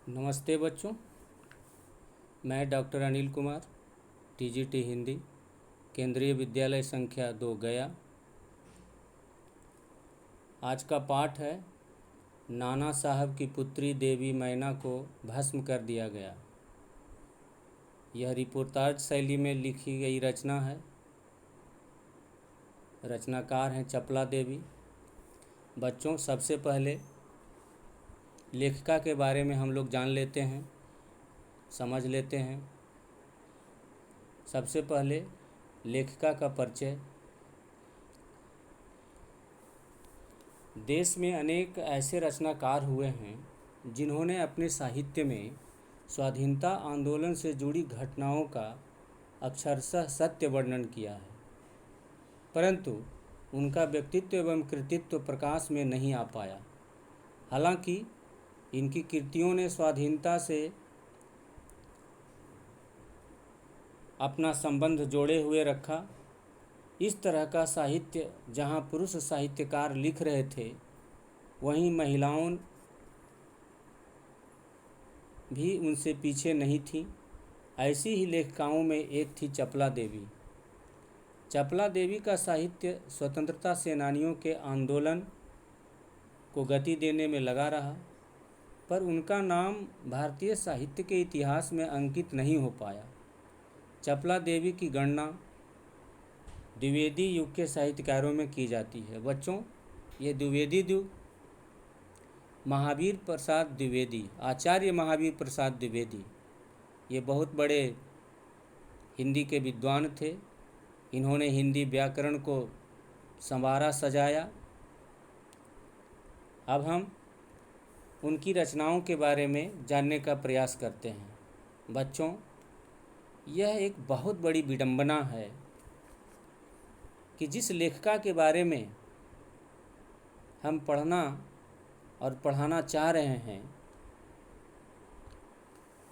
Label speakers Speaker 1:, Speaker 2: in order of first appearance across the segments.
Speaker 1: नमस्ते बच्चों। मैं डॉक्टर अनिल कुमार, टीजीटी हिंदी, केंद्रीय विद्यालय संख्या 2 गया। आज का पाठ है नाना साहब की पुत्री देवी मैना को भस्म कर दिया गया। यह रिपोर्टाज शैली में लिखी गई रचना है। रचनाकार हैं चपला देवी। बच्चों, सबसे पहले लेखिका के बारे में हम लोग जान लेते हैं, समझ लेते हैं। सबसे पहले लेखिका का परिचय। देश में अनेक ऐसे रचनाकार हुए हैं जिन्होंने अपने साहित्य में स्वाधीनता आंदोलन से जुड़ी घटनाओं का अक्षरशः सत्य वर्णन किया है, परंतु उनका व्यक्तित्व एवं कृतित्व प्रकाश में नहीं आ पाया। हालांकि इनकी कृतियों ने स्वाधीनता से अपना संबंध जोड़े हुए रखा। इस तरह का साहित्य जहाँ पुरुष साहित्यकार लिख रहे थे, वहीं महिलाओं भी उनसे पीछे नहीं थीं। ऐसी ही लेखिकाओं में एक थी चपला देवी। चपला देवी का साहित्य स्वतंत्रता सेनानियों के आंदोलन को गति देने में लगा रहा, पर उनका नाम भारतीय साहित्य के इतिहास में अंकित नहीं हो पाया। चपला देवी की गणना द्विवेदी युग के साहित्यकारों में की जाती है। बच्चों, ये द्विवेदी युग महावीर प्रसाद द्विवेदी, आचार्य महावीर प्रसाद द्विवेदी, ये बहुत बड़े हिंदी के विद्वान थे। इन्होंने हिंदी व्याकरण को संवारा सजाया। अब हम उनकी रचनाओं के बारे में जानने का प्रयास करते हैं। बच्चों, यह एक बहुत बड़ी विडंबना है कि जिस लेखिका के बारे में हम पढ़ना और पढ़ाना चाह रहे हैं,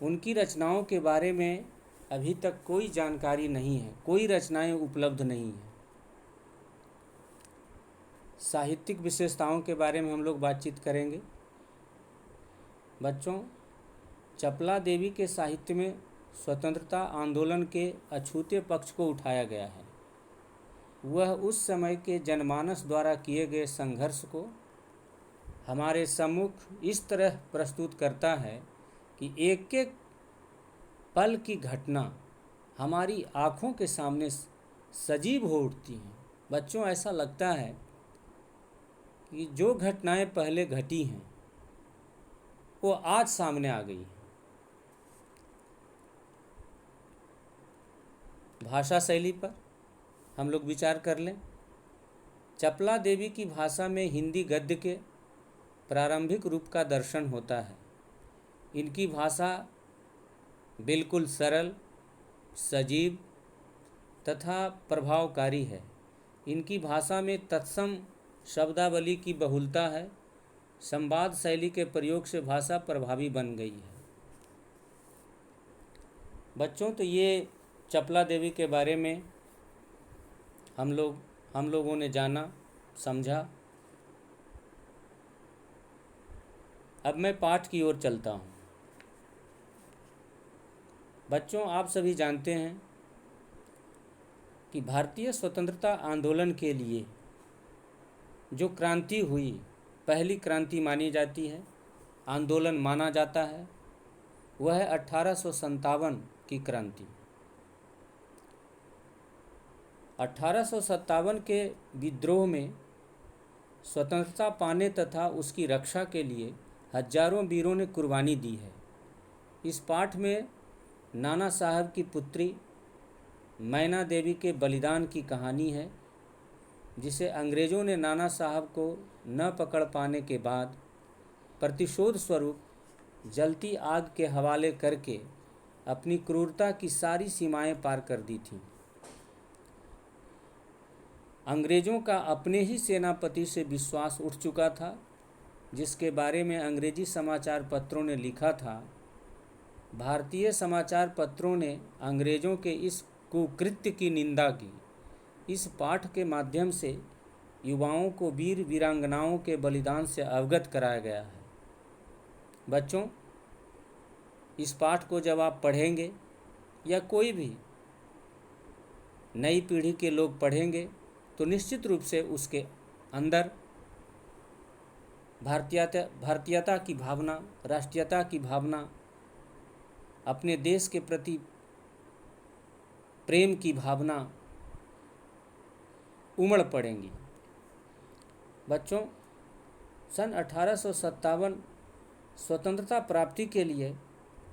Speaker 1: उनकी रचनाओं के बारे में अभी तक कोई जानकारी नहीं है, कोई रचनाएं उपलब्ध नहीं हैं। साहित्यिक विशेषताओं के बारे में हम लोग बातचीत करेंगे। बच्चों, चपला देवी के साहित्य में स्वतंत्रता आंदोलन के अछूते पक्ष को उठाया गया है। वह उस समय के जनमानस द्वारा किए गए संघर्ष को हमारे सम्मुख इस तरह प्रस्तुत करता है कि एक एक पल की घटना हमारी आँखों के सामने सजीव हो उठती हैं। बच्चों, ऐसा लगता है कि जो घटनाएं पहले घटी हैं वो आज सामने आ गई हैं। भाषा शैली पर हम लोग विचार कर लें। चपला देवी की भाषा में हिंदी गद्य के प्रारंभिक रूप का दर्शन होता है। इनकी भाषा बिल्कुल सरल, सजीव तथा प्रभावकारी है। इनकी भाषा में तत्सम शब्दावली की बहुलता है। संवाद शैली के प्रयोग से भाषा प्रभावी बन गई है। बच्चों, तो ये चपला देवी के बारे में हम लोगों ने जाना, समझा। अब मैं पाठ की ओर चलता हूँ। बच्चों, आप सभी जानते हैं कि भारतीय स्वतंत्रता आंदोलन के लिए जो क्रांति हुई, पहली क्रांति मानी जाती है, आंदोलन माना जाता है, वह है 1857 की क्रांति। 1857 के विद्रोह में स्वतंत्रता पाने तथा उसकी रक्षा के लिए हजारों वीरों ने कुर्बानी दी है। इस पाठ में नाना साहब की पुत्री मैना देवी के बलिदान की कहानी है, जिसे अंग्रेज़ों ने नाना साहब को न पकड़ पाने के बाद प्रतिशोध स्वरूप जलती आग के हवाले करके अपनी क्रूरता की सारी सीमाएं पार कर दी थीं। अंग्रेज़ों का अपने ही सेनापति से विश्वास उठ चुका था, जिसके बारे में अंग्रेजी समाचार पत्रों ने लिखा था। भारतीय समाचार पत्रों ने अंग्रेज़ों के इस कुकृत्य की निंदा की। इस पाठ के माध्यम से युवाओं को वीर वीरांगनाओं के बलिदान से अवगत कराया गया है। बच्चों, इस पाठ को जब आप पढ़ेंगे या कोई भी नई पीढ़ी के लोग पढ़ेंगे तो निश्चित रूप से उसके अंदर भारतीयता की भावना, राष्ट्रीयता की भावना, अपने देश के प्रति प्रेम की भावना उमड़ पड़ेंगी। बच्चों, सन 1857 स्वतंत्रता प्राप्ति के लिए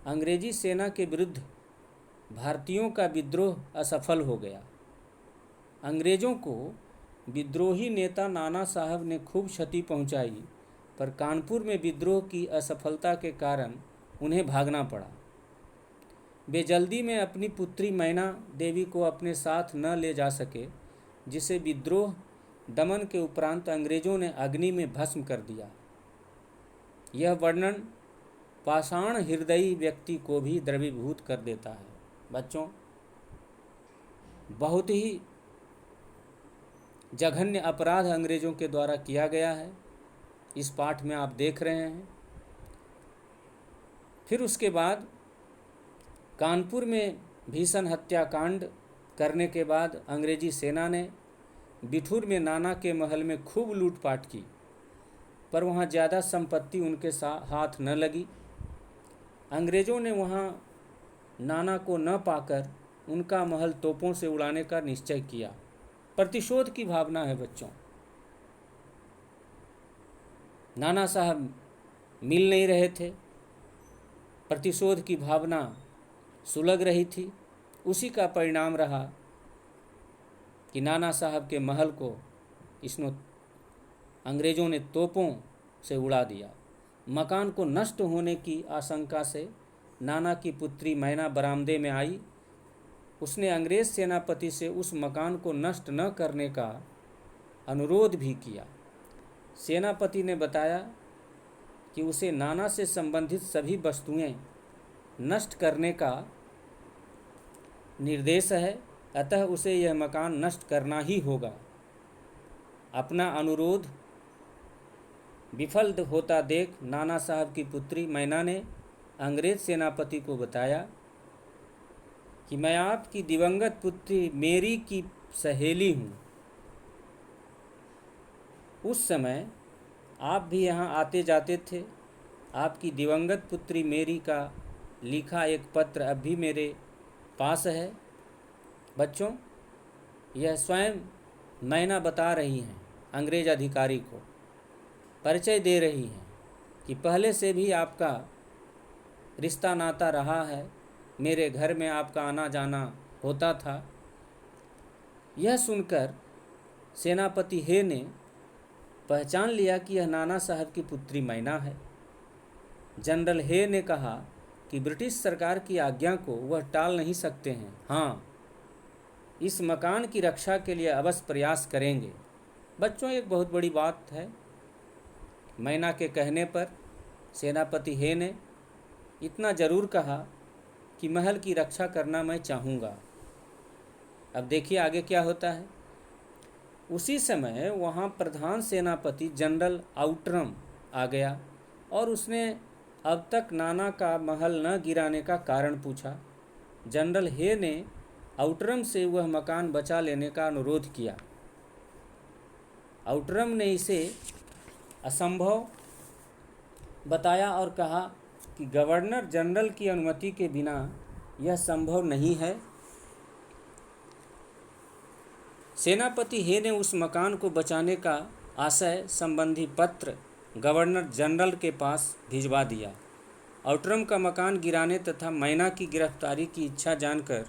Speaker 1: अंग्रेजी सेना के विरुद्ध भारतीयों का विद्रोह असफल हो गया। अंग्रेज़ों को विद्रोही नेता नाना साहब ने खूब क्षति पहुंचाई, पर कानपुर में विद्रोह की असफलता के कारण उन्हें भागना पड़ा। वे जल्दी में अपनी पुत्री मैना देवी को अपने साथ न ले जा सके, जिसे विद्रोह दमन के उपरांत अंग्रेज़ों ने अग्नि में भस्म कर दिया। यह वर्णन पाषाण हृदयी व्यक्ति को भी द्रवीभूत कर देता है। बच्चों, बहुत ही जघन्य अपराध अंग्रेज़ों के द्वारा किया गया है, इस पाठ में आप देख रहे हैं। फिर उसके बाद कानपुर में भीषण हत्याकांड करने के बाद अंग्रेजी सेना ने बिठूर में नाना के महल में खूब लूटपाट की, पर वहाँ ज़्यादा संपत्ति उनके हाथ न लगी। अंग्रेज़ों ने वहाँ नाना को न पाकर उनका महल तोपों से उड़ाने का निश्चय किया। प्रतिशोध की भावना है बच्चों। नाना साहब मिल नहीं रहे थे, प्रतिशोध की भावना सुलग रही थी। उसी का परिणाम रहा कि नाना साहब के महल को अंग्रेज़ों ने तोपों से उड़ा दिया। मकान को नष्ट होने की आशंका से नाना की पुत्री मैना बरामदे में आई। उसने अंग्रेज़ सेनापति से उस मकान को नष्ट न करने का अनुरोध भी किया। सेनापति ने बताया कि उसे नाना से संबंधित सभी वस्तुएं नष्ट करने का निर्देश है, अतः उसे यह मकान नष्ट करना ही होगा। अपना अनुरोध विफल होता देख नाना साहब की पुत्री मैना ने अंग्रेज सेनापति को बताया कि मैं आपकी दिवंगत पुत्री मेरी की सहेली हूँ। उस समय आप भी यहाँ आते जाते थे। आपकी दिवंगत पुत्री मेरी का लिखा एक पत्र अब भी मेरे पास है। बच्चों, यह स्वयं मैना बता रही हैं, अंग्रेज अधिकारी को परिचय दे रही हैं कि पहले से भी आपका रिश्ता नाता रहा है, मेरे घर में आपका आना जाना होता था। यह सुनकर सेनापति हे ने पहचान लिया कि यह नाना साहब की पुत्री मैना है। जनरल हे ने कहा कि ब्रिटिश सरकार की आज्ञा को वह टाल नहीं सकते हैं। हाँ, इस मकान की रक्षा के लिए अवश्य प्रयास करेंगे। बच्चों, एक बहुत बड़ी बात है। मैना के कहने पर सेनापति हे ने इतना ज़रूर कहा कि महल की रक्षा करना मैं चाहूँगा। अब देखिए आगे क्या होता है। उसी समय वहाँ प्रधान सेनापति जनरल आउटरम आ गया और उसने अब तक नाना का महल न गिराने का कारण पूछा। जनरल हे ने आउटरम से वह मकान बचा लेने का अनुरोध किया। आउटरम ने इसे असंभव बताया और कहा कि गवर्नर जनरल की अनुमति के बिना यह संभव नहीं है। सेनापति हे ने उस मकान को बचाने का आशय संबंधी पत्र गवर्नर जनरल के पास भिजवा दिया। आउटरम का मकान गिराने तथा मैना की गिरफ्तारी की इच्छा जानकर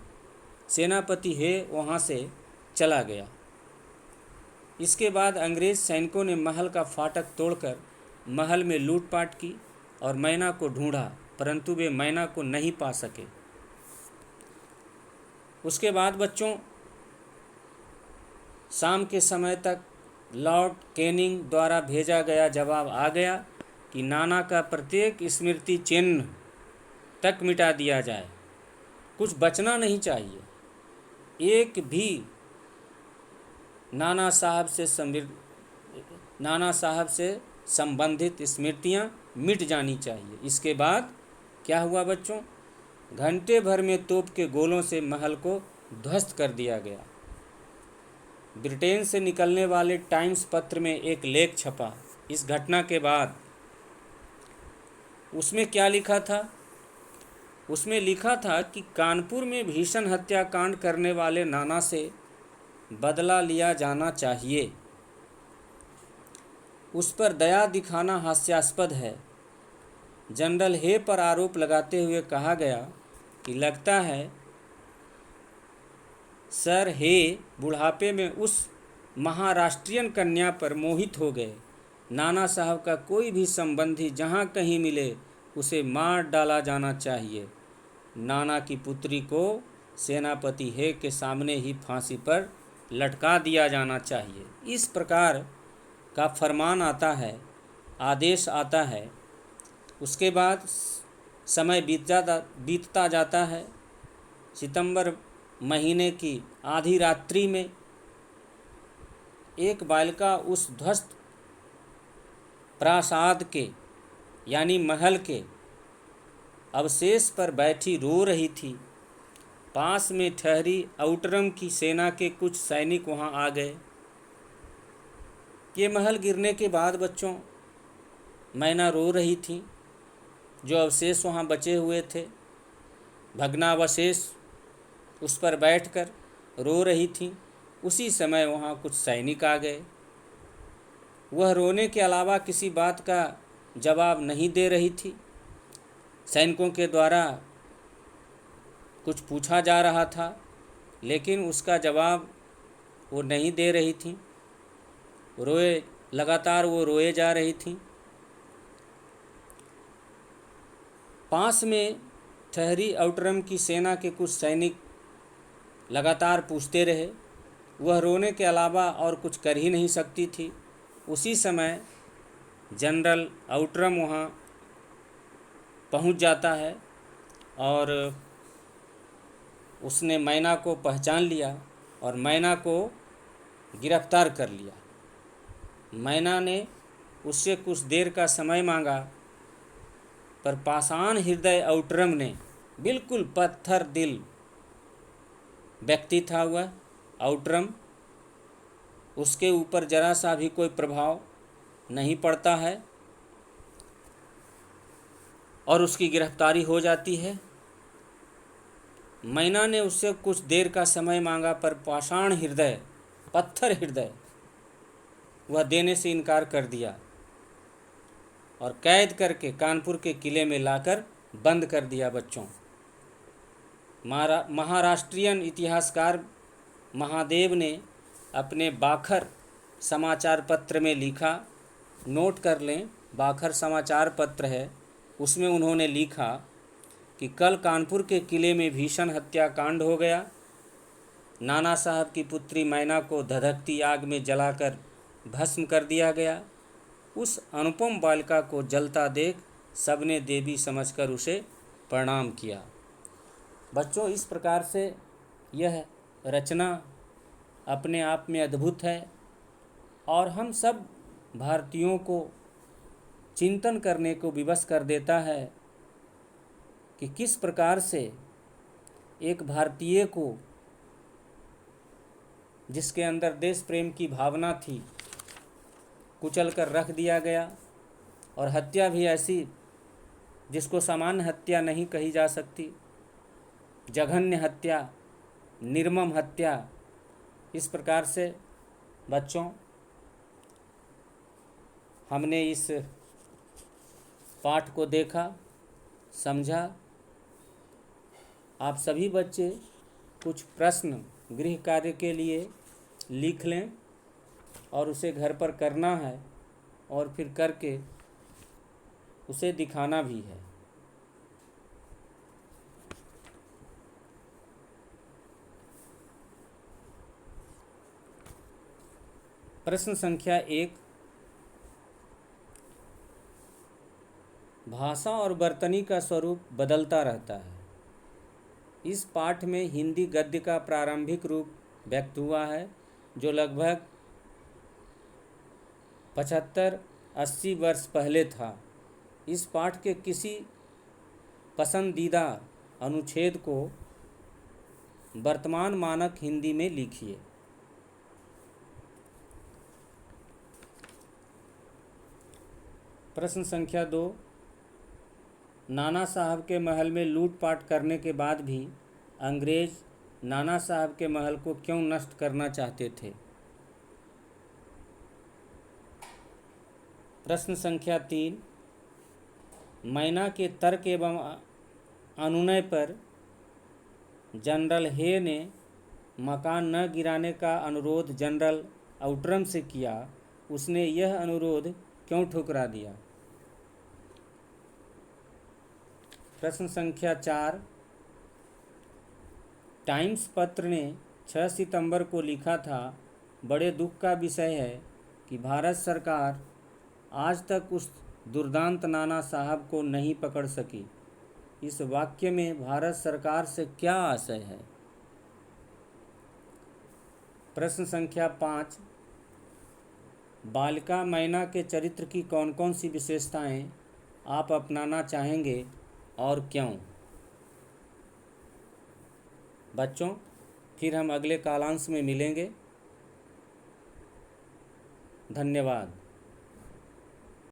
Speaker 1: सेनापति हे वहाँ से चला गया। इसके बाद अंग्रेज सैनिकों ने महल का फाटक तोड़कर महल में लूटपाट की और मैना को ढूंढा, परंतु वे मैना को नहीं पा सके। उसके बाद बच्चों, शाम के समय तक लॉर्ड कैनिंग द्वारा भेजा गया जवाब आ गया कि नाना का प्रत्येक स्मृति चिन्ह तक मिटा दिया जाए, कुछ बचना नहीं चाहिए। एक भी नाना साहब से संबंधित स्मृतियाँ मिट जानी चाहिए। इसके बाद क्या हुआ बच्चों? घंटे भर में तोप के गोलों से महल को ध्वस्त कर दिया गया। ब्रिटेन से निकलने वाले टाइम्स पत्र में एक लेख छपा इस घटना के बाद। उसमें क्या लिखा था? उसमें लिखा था कि कानपुर में भीषण हत्याकांड करने वाले नाना से बदला लिया जाना चाहिए। उस पर दया दिखाना हास्यास्पद है। जनरल हे पर आरोप लगाते हुए कहा गया कि लगता है सर हे बुढ़ापे में उस महाराष्ट्रियन कन्या पर मोहित हो गए। नाना साहब का कोई भी संबंधी जहाँ कहीं मिले उसे मार डाला जाना चाहिए। नाना की पुत्री को सेनापति हे के सामने ही फांसी पर लटका दिया जाना चाहिए। इस प्रकार का फरमान आता है, आदेश आता है। उसके बाद समय बीतता जाता है। सितंबर महीने की आधी रात्रि में एक बालिका उस ध्वस्त प्रासाद के यानी महल के अवशेष पर बैठी रो रही थी। पास में ठहरी आउटरम की सेना के कुछ सैनिक वहां आ गए। ये महल गिरने के बाद बच्चों मैना रो रही थी। जो अवशेष वहाँ बचे हुए थे, भग्नावशेष, उस पर बैठकर रो रही थी। उसी समय वहाँ कुछ सैनिक आ गए। वह रोने के अलावा किसी बात का जवाब नहीं दे रही थी। सैनिकों के द्वारा कुछ पूछा जा रहा था, लेकिन उसका जवाब वो नहीं दे रही थी। लगातार वो रोए जा रही थी। पास में ठहरी आउटरम की सेना के कुछ सैनिक लगातार पूछते रहे। वह रोने के अलावा और कुछ कर ही नहीं सकती थी। उसी समय जनरल आउटरम वहाँ पहुँच जाता है और उसने मैना को पहचान लिया और मैना को गिरफ्तार कर लिया। मैना ने उससे कुछ देर का समय मांगा, पर पाषाण हृदय आउटरम ने, बिल्कुल पत्थर दिल व्यक्ति था वह आउटरम, उसके ऊपर जरा सा भी कोई प्रभाव नहीं पड़ता है और उसकी गिरफ्तारी हो जाती है। मैना ने उससे कुछ देर का समय मांगा, पर पाषाण हृदय, पत्थर हृदय, वह देने से इनकार कर दिया और कैद करके कानपुर के किले में लाकर बंद कर दिया। बच्चों, महाराष्ट्रियन इतिहासकार महादेव ने अपने बाखर समाचार पत्र में लिखा, नोट कर लें, बाखर समाचार पत्र है, उसमें उन्होंने लिखा कि कल कानपुर के किले में भीषण हत्याकांड हो गया। नाना साहब की पुत्री मैना को धधकती आग में जलाकर भस्म कर दिया गया। उस अनुपम बालिका को जलता देख सबने देवी समझकर उसे प्रणाम किया। बच्चों, इस प्रकार से यह रचना अपने आप में अद्भुत है और हम सब भारतीयों को चिंतन करने को विवश कर देता है कि किस प्रकार से एक भारतीय को, जिसके अंदर देश प्रेम की भावना थी, कुचल कर रख दिया गया। और हत्या भी ऐसी जिसको सामान्य हत्या नहीं कही जा सकती, जघन्य हत्या, निर्मम हत्या। इस प्रकार से बच्चों हमने इस पाठ को देखा, समझा। आप सभी बच्चे कुछ प्रश्न गृह कार्य के लिए लिख लें और उसे घर पर करना है और फिर करके उसे दिखाना भी है। प्रश्न संख्या 1, भाषा और वर्तनी का स्वरूप बदलता रहता है। इस पाठ में हिंदी गद्य का प्रारंभिक रूप व्यक्त हुआ है, जो लगभग 75-80 वर्ष पहले था। इस पाठ के किसी पसंदीदा अनुच्छेद को वर्तमान मानक हिंदी में लिखिए। प्रश्न संख्या 2, नाना साहब के महल में लूटपाट करने के बाद भी अंग्रेज नाना साहब के महल को क्यों नष्ट करना चाहते थे? प्रश्न संख्या 3, मैना के तर्क एवं अनुनय पर जनरल हे ने मकान न गिराने का अनुरोध जनरल आउट्रम से किया, उसने यह अनुरोध क्यों ठुकरा दिया? प्रश्न संख्या 4, टाइम्स पत्र ने 6 सितंबर को लिखा था, बड़े दुख का विषय है कि भारत सरकार आज तक उस दुर्दांत नाना साहब को नहीं पकड़ सकी। इस वाक्य में भारत सरकार से क्या आशय है? प्रश्न संख्या 5, बालिका मैना के चरित्र की कौन कौन सी विशेषताएं आप अपनाना चाहेंगे और क्यों? बच्चों, फिर हम अगले कालांश में मिलेंगे। धन्यवाद।